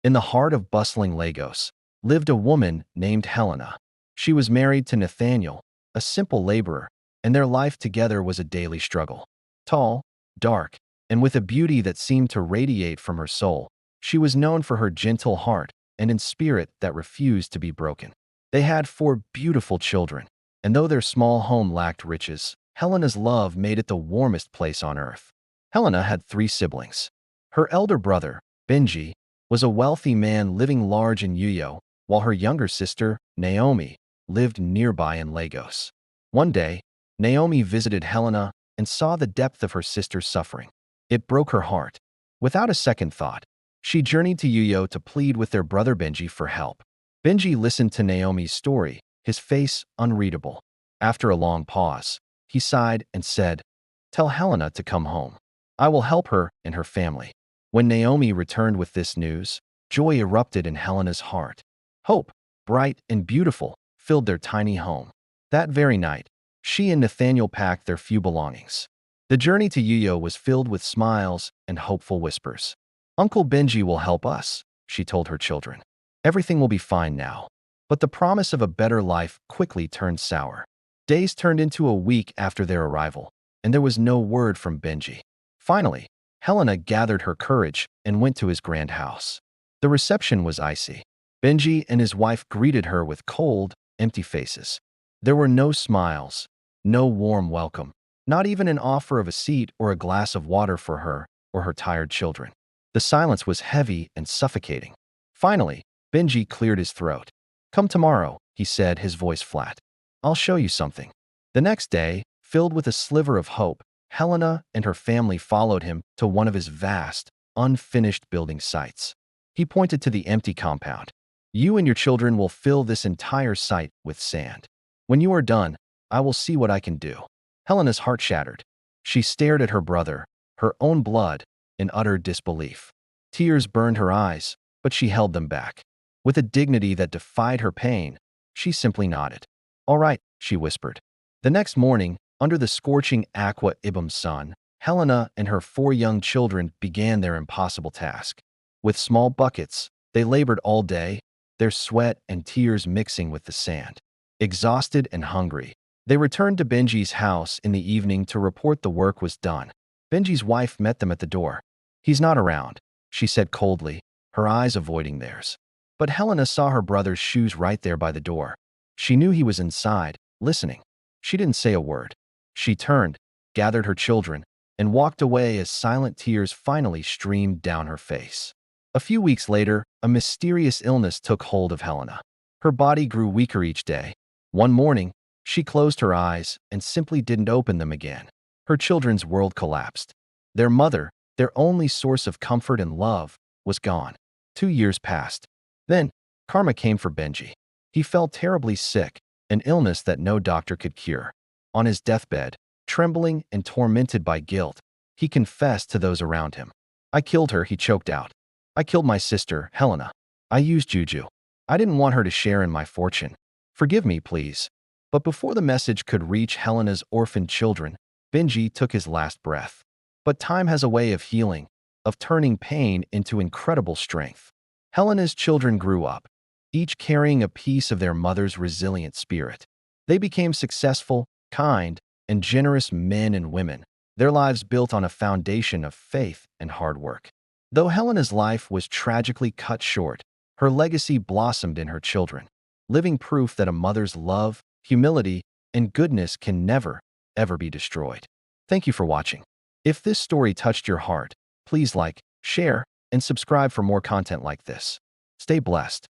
In the heart of bustling Lagos lived a woman named Helena. She was married to Nathaniel, a simple laborer, and their life together was a daily struggle. Tall, dark, and with a beauty that seemed to radiate from her soul, she was known for her gentle heart and in spirit that refused to be broken. They had 4 beautiful children, and though their small home lacked riches, Helena's love made it the warmest place on earth. Helena had 3 siblings. Her elder brother, Benji, was a wealthy man living large in Uyo, while her younger sister, Naomi, lived nearby in Lagos. One day, Naomi visited Helena and saw the depth of her sister's suffering. It broke her heart. Without a second thought, she journeyed to Uyo to plead with their brother Benji for help. Benji listened to Naomi's story, his face unreadable. After a long pause, he sighed and said, "Tell Helena to come home. I will help her and her family." When Naomi returned with this news, joy erupted in Helena's heart. Hope, bright and beautiful, filled their tiny home. That very night, she and Nathaniel packed their few belongings. The journey to Uyo was filled with smiles and hopeful whispers. "Uncle Benji will help us," she told her children. "Everything will be fine now." But the promise of a better life quickly turned sour. Days turned into a week after their arrival, and there was no word from Benji. Finally, Helena gathered her courage and went to his grand house. The reception was icy. Benji and his wife greeted her with cold, empty faces. There were no smiles, no warm welcome, not even an offer of a seat or a glass of water for her or her tired children. The silence was heavy and suffocating. Finally, Benji cleared his throat. "Come tomorrow," he said, his voice flat. "I'll show you something." The next day, filled with a sliver of hope, Helena and her family followed him to one of his vast, unfinished building sites. He pointed to the empty compound. "You and your children will fill this entire site with sand. When you are done, I will see what I can do." Helena's heart shattered. She stared at her brother, her own blood, in utter disbelief. Tears burned her eyes, but she held them back. With a dignity that defied her pain, she simply nodded. "All right," she whispered. The next morning, under the scorching Aqua Ibum sun, Helena and her 4 young children began their impossible task. With small buckets, they labored all day, their sweat and tears mixing with the sand. Exhausted and hungry, they returned to Benji's house in the evening to report the work was done. Benji's wife met them at the door. "He's not around," she said coldly, her eyes avoiding theirs. But Helena saw her brother's shoes right there by the door. She knew he was inside, listening. She didn't say a word. She turned, gathered her children, and walked away as silent tears finally streamed down her face. A few weeks later, a mysterious illness took hold of Helena. Her body grew weaker each day. One morning, she closed her eyes and simply didn't open them again. Her children's world collapsed. Their mother, their only source of comfort and love, was gone. 2 years passed. Then, karma came for Benji. He fell terribly sick, an illness that no doctor could cure. On his deathbed, trembling and tormented by guilt, he confessed to those around him. "I killed her," he choked out. "I killed my sister, Helena. I used juju. I didn't want her to share in my fortune. Forgive me, please." But before the message could reach Helena's orphaned children, Benji took his last breath. But time has a way of healing, of turning pain into incredible strength. Helena's children grew up, each carrying a piece of their mother's resilient spirit. They became successful, kind, and generous men and women, their lives built on a foundation of faith and hard work. Though Helena's life was tragically cut short, her legacy blossomed in her children, living proof that a mother's love, humility, and goodness can never, ever be destroyed. Thank you for watching. If this story touched your heart, please like, share, and subscribe for more content like this. Stay blessed.